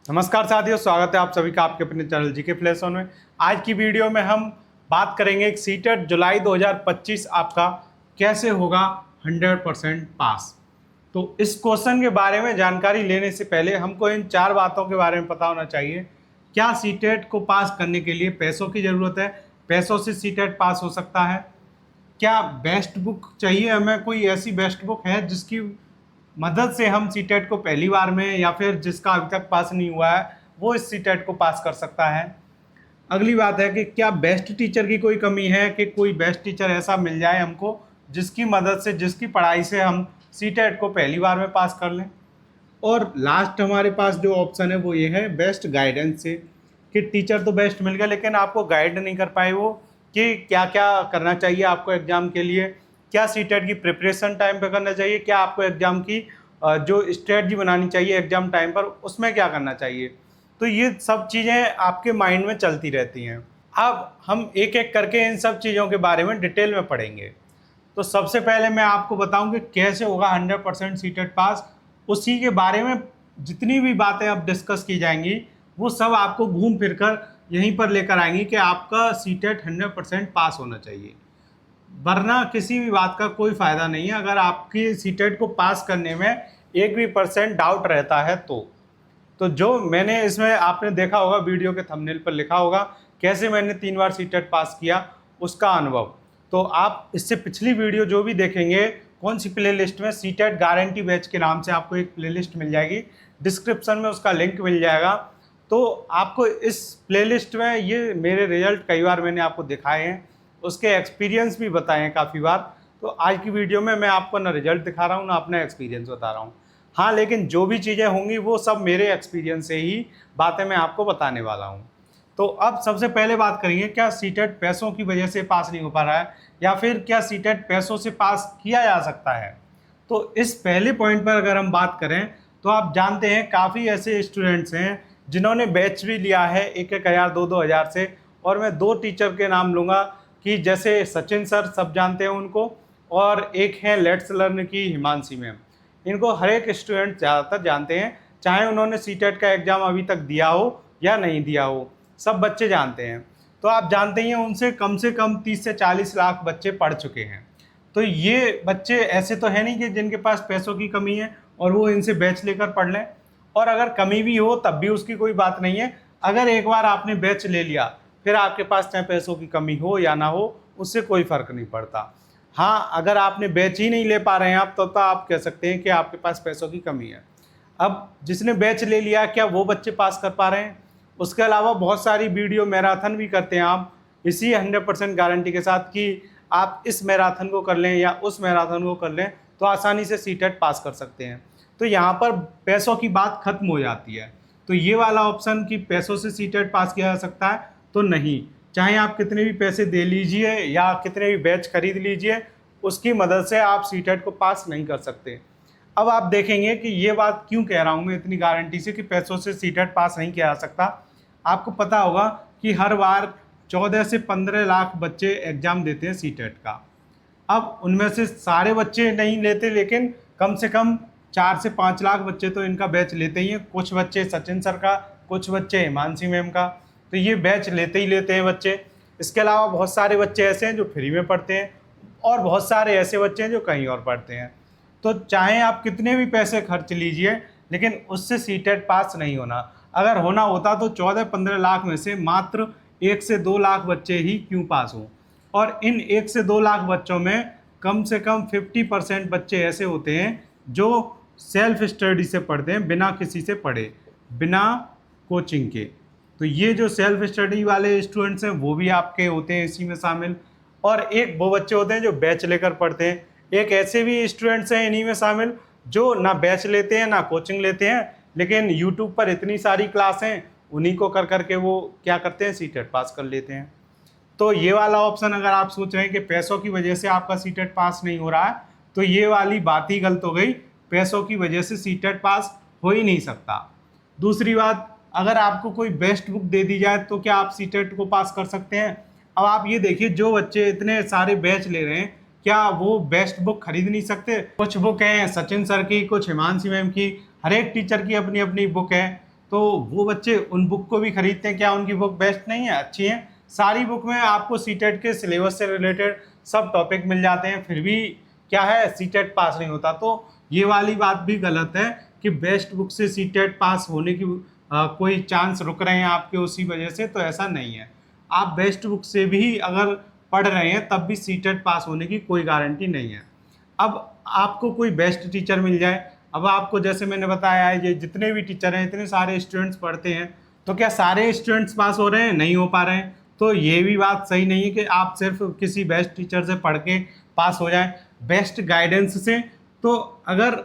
नमस्कार साथियों, स्वागत है आप सभी का आपके अपने चैनल जीके फ्लैश ऑन में। आज की वीडियो में हम बात करेंगे एक सीटेट जुलाई 2025 आपका कैसे होगा 100% पास। तो इस क्वेश्चन के बारे में जानकारी लेने से पहले हमको इन चार बातों के बारे में पता होना चाहिए। क्या सीटेट को पास करने के लिए पैसों की ज़रूरत है? पैसों से सीटेट पास हो सकता है? क्या बेस्ट बुक चाहिए हमें? कोई ऐसी बेस्ट बुक है जिसकी मदद से हम सीटेट को पहली बार में या फिर जिसका अभी तक पास नहीं हुआ है वो इस सीटेट को पास कर सकता है? अगली बात है कि क्या बेस्ट टीचर की कोई कमी है कि कोई बेस्ट टीचर ऐसा मिल जाए हमको जिसकी मदद से, जिसकी पढ़ाई से हम सीटेट को पहली बार में पास कर लें? और लास्ट हमारे पास जो ऑप्शन है वो ये है बेस्ट गाइडेंस से, कि टीचर तो बेस्ट मिल गया लेकिन आपको गाइड नहीं कर पाए वो कि क्या क्या करना चाहिए आपको एग्ज़ाम के लिए, क्या सीटेट की प्रिपरेशन टाइम पे करना चाहिए, क्या आपको एग्ज़ाम की जो स्ट्रेटजी बनानी चाहिए एग्ज़ाम टाइम पर उसमें क्या करना चाहिए। तो ये सब चीज़ें आपके माइंड में चलती रहती हैं। अब हम एक एक करके इन सब चीज़ों के बारे में डिटेल में पढ़ेंगे। तो सबसे पहले मैं आपको बताऊं कि कैसे होगा 100% सीटेट पास। उसी के बारे में जितनी भी बातें अब डिस्कस की जाएंगी वो सब आपको घूम फिर कर यहीं पर लेकर आएंगी कि आपका सीटेट 100% पास होना चाहिए, वरना किसी भी बात का कोई फ़ायदा नहीं है अगर आपकी सीटेट को पास करने में एक भी परसेंट डाउट रहता है तो जो मैंने इसमें आपने देखा होगा वीडियो के थंबनेल पर लिखा होगा कैसे मैंने 3 बार सीटेट पास किया उसका अनुभव। तो आप इससे पिछली वीडियो जो भी देखेंगे, कौन सी प्ले लिस्ट में, सीटेट गारंटी बैच के नाम से आपको एक प्ले लिस्ट मिल जाएगी, डिस्क्रिप्शन में उसका लिंक मिल जाएगा। तो आपको इस प्ले लिस्ट में ये मेरे रिजल्ट कई बार मैंने आपको दिखाए हैं, उसके एक्सपीरियंस भी बताए हैं काफ़ी बार। तो आज की वीडियो में मैं आपको ना रिजल्ट दिखा रहा हूँ ना अपना एक्सपीरियंस बता रहा हूँ। हाँ, लेकिन जो भी चीज़ें होंगी वो सब मेरे एक्सपीरियंस से ही बातें मैं आपको बताने वाला हूँ। तो अब सबसे पहले बात करेंगे, क्या सीटेट पैसों की वजह से पास नहीं हो पा रहा है या फिर क्या सीटेट पैसों से पास किया जा सकता है। तो इस पहले पॉइंट पर अगर हम बात करें तो आप जानते हैं काफ़ी ऐसे स्टूडेंट्स हैं जिन्होंने बैच भी लिया है 1-1 हज़ार 2-2 हज़ार से। और मैं 2 टीचर के नाम लूँगा कि जैसे सचिन सर, सब जानते हैं उनको, और एक है लेट्स लर्न की हिमांशी मैम। इनको हर एक स्टूडेंट ज़्यादातर जानते हैं, चाहे उन्होंने सीटेट का एग्ज़ाम अभी तक दिया हो या नहीं दिया हो, सब बच्चे जानते हैं। तो आप जानते ही हैं उनसे कम 30 से 40 लाख बच्चे पढ़ चुके हैं। तो ये बच्चे ऐसे तो है नहीं कि जिनके पास पैसों की कमी है और वो इनसे बैच लेकर पढ़ लें। और अगर कमी भी हो तब भी उसकी कोई बात नहीं है। अगर एक बार आपने बैच ले लिया फिर आपके पास चाहे पैसों की कमी हो या ना हो, उससे कोई फ़र्क नहीं पड़ता। हाँ, अगर आपने बैच ही नहीं ले पा रहे हैं आप, तो आप कह सकते हैं कि आपके पास पैसों की कमी है। अब जिसने बैच ले लिया, क्या वो बच्चे पास कर पा रहे हैं? उसके अलावा बहुत सारी वीडियो मैराथन भी करते हैं आप इसी 100% गारंटी के साथ कि आप इस मैराथन को कर लें या उस मैराथन को कर लें तो आसानी से सीटेट पास कर सकते हैं। तो यहाँ पर पैसों की बात खत्म हो जाती है। तो ये वाला ऑप्शन कि पैसों से सीटेट पास किया जा सकता है, तो नहीं। चाहे आप कितने भी पैसे दे लीजिए या कितने भी बैच खरीद लीजिए, उसकी मदद से आप सीटेट को पास नहीं कर सकते। अब आप देखेंगे कि ये बात क्यों कह रहा हूँ मैं इतनी गारंटी से कि पैसों से सीटेट पास नहीं किया जा सकता। आपको पता होगा कि हर बार 14 से 15 लाख बच्चे एग्ज़ाम देते हैं सीटेट का। अब उनमें से सारे बच्चे नहीं लेते, लेकिन कम से कम 4 से 5 लाख बच्चे तो इनका बैच लेते ही हैं। कुछ बच्चे सचिन सर का, कुछ बच्चे हिमांशी मैम का, तो ये बैच लेते ही लेते हैं बच्चे। इसके अलावा बहुत सारे बच्चे ऐसे हैं जो फ्री में पढ़ते हैं और बहुत सारे ऐसे बच्चे हैं जो कहीं और पढ़ते हैं। तो चाहे आप कितने भी पैसे खर्च लीजिए, लेकिन उससे सीटेट पास नहीं होना। अगर होना होता तो 14-15 लाख में से मात्र 1 से 2 लाख बच्चे ही क्यों पास हों। और इन 1 से 2 लाख बच्चों में कम से कम 50% बच्चे ऐसे होते हैं जो सेल्फ स्टडी से पढ़ते हैं, बिना किसी से पढ़े, बिना कोचिंग के। तो ये जो सेल्फ स्टडी वाले स्टूडेंट्स हैं वो भी आपके होते हैं इसी में शामिल। और एक वो बच्चे होते हैं जो बैच लेकर पढ़ते हैं। एक ऐसे भी स्टूडेंट्स हैं इन्हीं में शामिल जो ना बैच लेते हैं ना कोचिंग लेते हैं, लेकिन यूट्यूब पर इतनी सारी क्लास हैं, उन्हीं को कर करके वो क्या करते हैं, सीटेट पास कर लेते हैं। तो ये वाला ऑप्शन अगर आप सोच रहे हैं कि पैसों की वजह से आपका सीटेट पास नहीं हो रहा है, तो ये वाली बात ही गलत हो गई। पैसों की वजह से सीटेट पास हो ही नहीं सकता। दूसरी बात, अगर आपको कोई बेस्ट बुक दे दी जाए तो क्या आप सीटेट को पास कर सकते हैं? अब आप ये देखिए, जो बच्चे इतने सारे बैच ले रहे हैं क्या वो बेस्ट बुक खरीद नहीं सकते? कुछ बुक हैं सचिन सर की, कुछ हिमांशी मैम की, हर एक टीचर की अपनी अपनी बुक है। तो वो बच्चे उन बुक को भी खरीदते हैं। क्या उनकी बुक बेस्ट नहीं है? अच्छी है। सारी बुक में आपको सीटेट के सिलेबस से रिलेटेड सब टॉपिक मिल जाते हैं, फिर भी क्या है, सीटेट पास नहीं होता। तो ये वाली बात भी गलत है कि बेस्ट बुक से सीटेट पास होने की कोई चांस रुक रहे हैं आपके उसी वजह से, तो ऐसा नहीं है। आप बेस्ट बुक से भी अगर पढ़ रहे हैं तब भी सीटेट पास होने की कोई गारंटी नहीं है। अब आपको कोई बेस्ट टीचर मिल जाए, अब आपको जैसे मैंने बताया है, ये जितने भी टीचर हैं, इतने सारे स्टूडेंट्स पढ़ते हैं, तो क्या सारे स्टूडेंट्स पास हो रहे हैं? नहीं हो पा रहे हैं। तो ये भी बात सही नहीं है कि आप सिर्फ किसी बेस्ट टीचर से पढ़ के पास हो जाएं, बेस्ट गाइडेंस से। तो अगर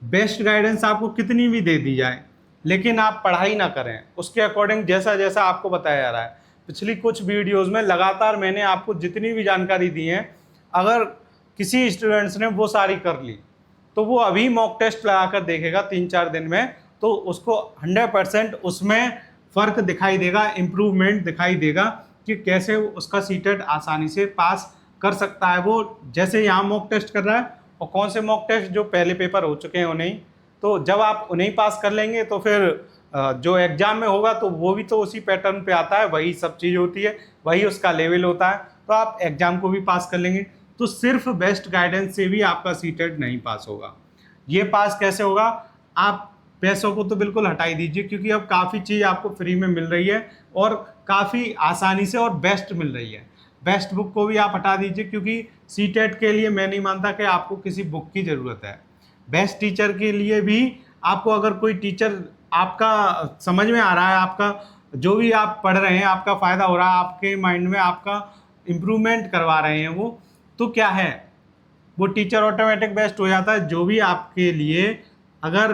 बेस्ट गाइडेंस आपको कितनी भी दे दी जाए, लेकिन आप पढ़ाई ना करें उसके अकॉर्डिंग, जैसा जैसा आपको बताया जा रहा है पिछली कुछ वीडियोज़ में लगातार मैंने आपको जितनी भी जानकारी दी है, अगर किसी स्टूडेंट्स ने वो सारी कर ली तो वो अभी मॉक टेस्ट लगाकर देखेगा 3-4 दिन में, तो उसको 100% उसमें फ़र्क दिखाई देगा, इम्प्रूवमेंट दिखाई देगा कि कैसे उसका सीटेट आसानी से पास कर सकता है। वो जैसे यहाँ मॉक टेस्ट कर रहा है, और कौन से मॉक टेस्ट जो पहले पेपर हो चुके हैं उन्हें, तो जब आप उन्हें पास कर लेंगे तो फिर जो एग्ज़ाम में होगा तो वो भी तो उसी पैटर्न पे आता है, वही सब चीज़ होती है, वही उसका लेवल होता है, तो आप एग्ज़ाम को भी पास कर लेंगे। तो सिर्फ बेस्ट गाइडेंस से भी आपका सीटेट नहीं पास होगा। ये पास कैसे होगा? आप पैसों को तो बिल्कुल हटा ही दीजिए, क्योंकि अब काफ़ी चीज़ आपको फ्री में मिल रही है और काफ़ी आसानी से और बेस्ट मिल रही है। बेस्ट बुक को भी आप हटा दीजिए, क्योंकि सीटेट के लिए मैं नहीं मानता कि आपको किसी बुक की ज़रूरत है। बेस्ट टीचर के लिए भी आपको, अगर कोई टीचर आपका समझ में आ रहा है, आपका जो भी आप पढ़ रहे हैं आपका फ़ायदा हो रहा है, आपके माइंड में आपका इम्प्रूवमेंट करवा रहे हैं वो, तो क्या है, वो टीचर ऑटोमेटिक बेस्ट हो जाता है। जो भी आपके लिए अगर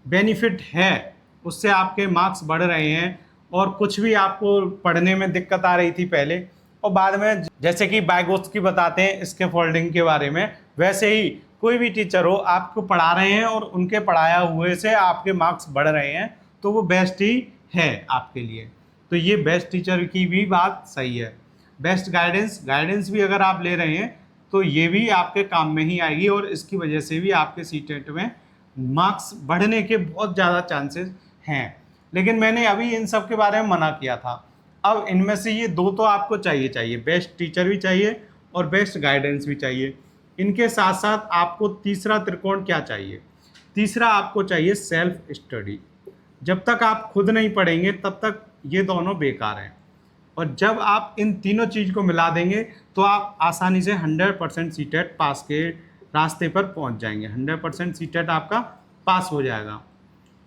बेनिफिट है उससे आपके मार्क्स बढ़ रहे हैं, और कुछ भी आपको पढ़ने में दिक्कत आ रही थी पहले, और बाद में जैसे कि बाइगोत्स्की बताते हैं इसके फोल्डिंग के बारे में, वैसे ही कोई भी टीचर हो आपको पढ़ा रहे हैं और उनके पढ़ाया हुए से आपके मार्क्स बढ़ रहे हैं, तो वो बेस्ट ही है आपके लिए। तो ये बेस्ट टीचर की भी बात सही है। बेस्ट गाइडेंस भी अगर आप ले रहे हैं तो ये भी आपके काम में ही आएगी, और इसकी वजह से भी आपके सीटेट में मार्क्स बढ़ने के बहुत ज़्यादा चांसेस हैं। लेकिन मैंने अभी इन सब के बारे में मना किया था। अब इनमें से ये दो तो आपको चाहिए, बेस्ट टीचर भी चाहिए और बेस्ट गाइडेंस भी चाहिए। इनके साथ साथ आपको तीसरा त्रिकोण क्या चाहिए? तीसरा आपको चाहिए सेल्फ स्टडी। जब तक आप खुद नहीं पढ़ेंगे तब तक ये दोनों बेकार हैं, और जब आप इन तीनों चीज़ को मिला देंगे तो आप आसानी से 100% सीटेट पास के रास्ते पर पहुंच जाएंगे। 100% सीटेट आपका पास हो जाएगा।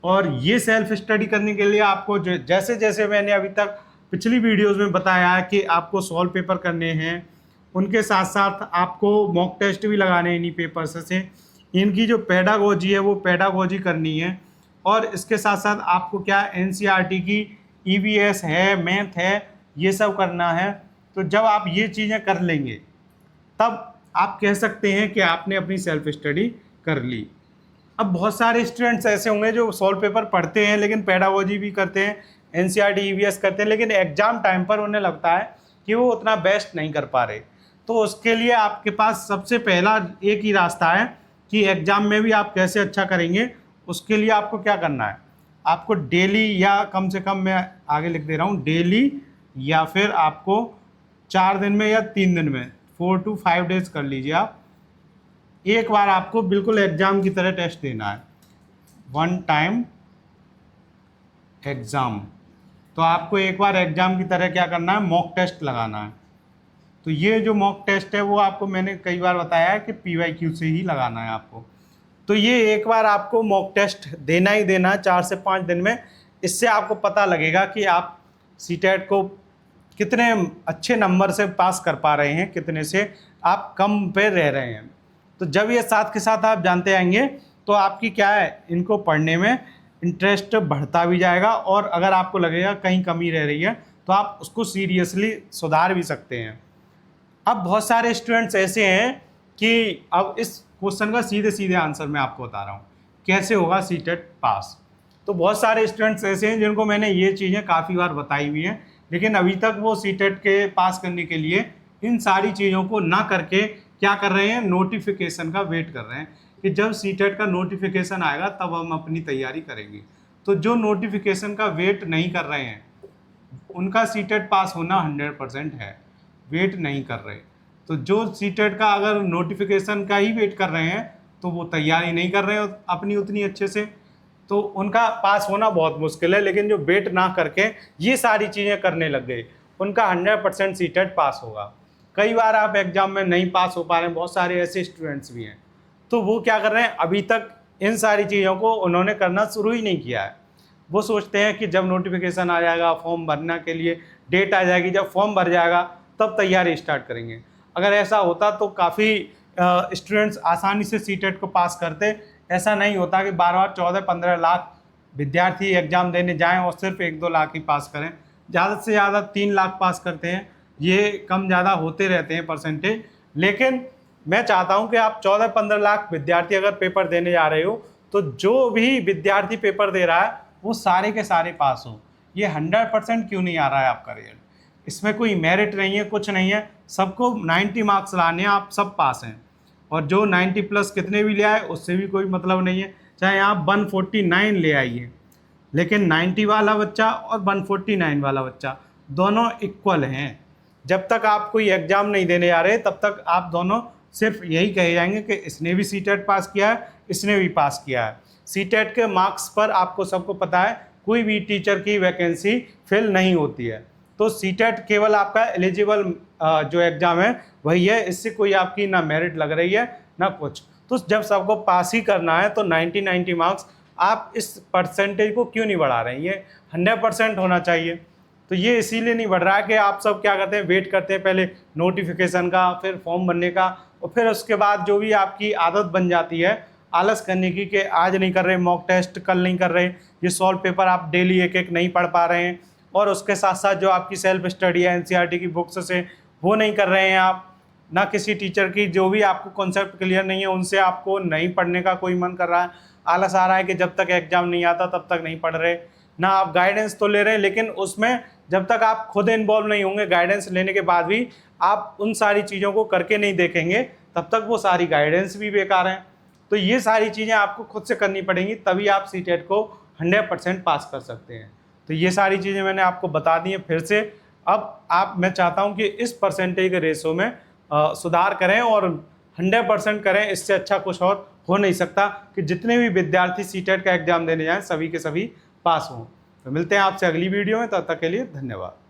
और ये सेल्फ स्टडी करने के लिए आपको जैसे जैसे मैंने अभी तक पिछली वीडियोस में बताया है कि आपको सॉल्व पेपर करने हैं, उनके साथ साथ आपको मॉक टेस्ट भी लगाने हैं इन्हीं पेपर्स से, इनकी जो पेडागोजी है वो पेडागोजी करनी है, और इसके साथ साथ आपको क्या एनसीईआरटी की ईवीएस है, मैथ है, ये सब करना है। तो जब आप ये चीज़ें कर लेंगे तब आप कह सकते हैं कि आपने अपनी सेल्फ स्टडी कर ली। अब बहुत सारे स्टूडेंट्स ऐसे होंगे जो सॉल्व पेपर पढ़ते हैं लेकिन पेडागोजी भी करते हैं, एनसीईआरटी ईवीएस करते हैं, लेकिन एग्ज़ाम टाइम पर उन्हें लगता है कि वो उतना बेस्ट नहीं कर पा रहे। तो उसके लिए आपके पास सबसे पहला एक ही रास्ता है कि एग्ज़ाम में भी आप कैसे अच्छा करेंगे। उसके लिए आपको क्या करना है, आपको डेली, या कम से कम मैं आगे लिख दे रहा हूँ, डेली या फिर आपको 4 दिन में या 3 दिन में 4 to 5 डेज कर लीजिए आप, एक बार आपको बिल्कुल एग्ज़ाम की तरह टेस्ट देना है, 1 टाइम एग्ज़ाम। तो आपको एक बार एग्ज़ाम की तरह क्या करना है, मॉक टेस्ट लगाना है। तो ये जो मॉक टेस्ट है वो आपको मैंने कई बार बताया है कि PYQ से ही लगाना है आपको। तो ये एक बार आपको मॉक टेस्ट देना ही देना है 4 से 5 दिन में। इससे आपको पता लगेगा कि आप सीटेट को कितने अच्छे नंबर से पास कर पा रहे हैं, कितने से आप कम पे रह रहे हैं। तो जब ये साथ के साथ आप जानते आएंगे तो आपकी क्या है, इनको पढ़ने में इंटरेस्ट बढ़ता भी जाएगा, और अगर आपको लगेगा कहीं कमी रह रही है तो आप उसको सीरियसली सुधार भी सकते हैं। अब बहुत सारे स्टूडेंट्स ऐसे हैं कि अब इस क्वेश्चन का सीधे सीधे आंसर मैं आपको बता रहा हूँ, कैसे होगा सीटेट पास। तो बहुत सारे स्टूडेंट्स ऐसे हैं जिनको मैंने ये चीज़ें काफ़ी बार बताई हुई हैं, लेकिन अभी तक वो सीटेट के पास करने के लिए इन सारी चीज़ों को ना करके क्या कर रहे हैं, नोटिफिकेशन का वेट कर रहे हैं कि जब सीटेट का नोटिफिकेशन आएगा तब हम अपनी तैयारी करेंगे। तो जो नोटिफिकेशन का वेट नहीं कर रहे हैं उनका सीटेट पास होना 100% है, वेट नहीं कर रहे। तो जो सीटेट का अगर नोटिफिकेशन का ही वेट कर रहे हैं तो वो तैयारी नहीं कर रहे हैं अपनी उतनी अच्छे से, तो उनका पास होना बहुत मुश्किल है। लेकिन जो वेट ना करके ये सारी चीज़ें करने लग गए उनका 100% सीटेट पास होगा। कई बार आप एग्जाम में नहीं पास हो पा रहे हैं, बहुत सारे ऐसे स्टूडेंट्स भी हैं, तो वो क्या कर रहे हैं, अभी तक इन सारी चीज़ों को उन्होंने करना शुरू ही नहीं किया है। वो सोचते हैं कि जब नोटिफिकेशन आ जाएगा, फॉर्म भरने के लिए डेट आ जाएगी, जब फॉर्म भर जाएगा तब तैयारी स्टार्ट करेंगे। अगर ऐसा होता तो काफ़ी स्टूडेंट्स आसानी से सीटेट को पास करते। ऐसा नहीं होता कि बार बार 14-15 लाख विद्यार्थी एग्ज़ाम देने जाएं और सिर्फ 1-2 लाख ही पास करें। ज़्यादा से ज़्यादा 3 लाख पास करते हैं, ये कम ज़्यादा होते रहते हैं परसेंटेज। लेकिन मैं चाहता हूं कि आप 14-15 लाख विद्यार्थी अगर पेपर देने जा रहे हो तो जो भी विद्यार्थी पेपर दे रहा है वो सारे के सारे पास हो। ये 100% क्यों नहीं आ रहा है आपका रिजल्ट? इसमें कोई मेरिट नहीं है, कुछ नहीं है, सबको 90 मार्क्स लाने हैं, आप सब पास हैं। और जो 90 प्लस कितने भी ले आए उससे भी कोई मतलब नहीं है, चाहे आप 149 ले आइए, लेकिन 90 वाला बच्चा और 149 वाला बच्चा दोनों इक्वल हैं। जब तक आप कोई एग्ज़ाम नहीं देने जा रहे तब तक आप दोनों सिर्फ यही कहे जाएंगे कि इसने भी सीटेट पास किया है, इसने भी पास किया है। सीटेट के मार्क्स पर आपको सबको पता है कोई भी टीचर की वैकेंसी फिल नहीं होती है। तो सीटेट केवल आपका एलिजिबल जो एग्ज़ाम है वही है, इससे कोई आपकी ना मेरिट लग रही है ना कुछ। तो जब सबको पास ही करना है तो 90 मार्क्स, आप इस परसेंटेज को क्यों नहीं बढ़ा रहे हैं? ये 100% होना चाहिए। तो ये इसीलिए नहीं बढ़ रहा है कि आप सब क्या करते हैं, वेट करते हैं पहले नोटिफिकेशन का, फिर फॉर्म भरने का, और फिर उसके बाद जो भी आपकी आदत बन जाती है आलस करने की कि आज नहीं कर रहे मॉक टेस्ट, कल नहीं कर रहे, ये सॉल्व पेपर आप डेली एक एक नहीं पढ़ पा रहे हैं, और उसके साथ साथ जो आपकी सेल्फ स्टडी है एनसीईआरटी की बुक्स से वो नहीं कर रहे हैं आप, ना किसी टीचर की जो भी आपको कॉन्सेप्ट क्लियर नहीं है उनसे आपको नहीं पढ़ने का कोई मन कर रहा है। आलस आ रहा है कि जब तक एग्जाम नहीं आता तब तक नहीं पढ़ रहे, ना आप गाइडेंस तो ले रहे हैं, लेकिन उसमें जब तक आप खुद इन्वॉल्व नहीं होंगे, गाइडेंस लेने के बाद भी आप उन सारी चीज़ों को करके नहीं देखेंगे, तब तक वो सारी गाइडेंस भी बेकार हैं। तो ये सारी चीज़ें आपको खुद से करनी पड़ेंगी, तभी आप सीटेट को 100% पास कर सकते हैं। तो ये सारी चीज़ें मैंने आपको बता दी हैं फिर से। अब मैं चाहता हूँ कि इस परसेंटेज के रेशो में सुधार करें और 100% करें, इससे अच्छा कुछ और हो नहीं सकता कि जितने भी विद्यार्थी सीटेट का एग्जाम देने जाएं सभी के सभी पास हों। तो मिलते हैं आपसे अगली वीडियो में, तब तक के लिए धन्यवाद।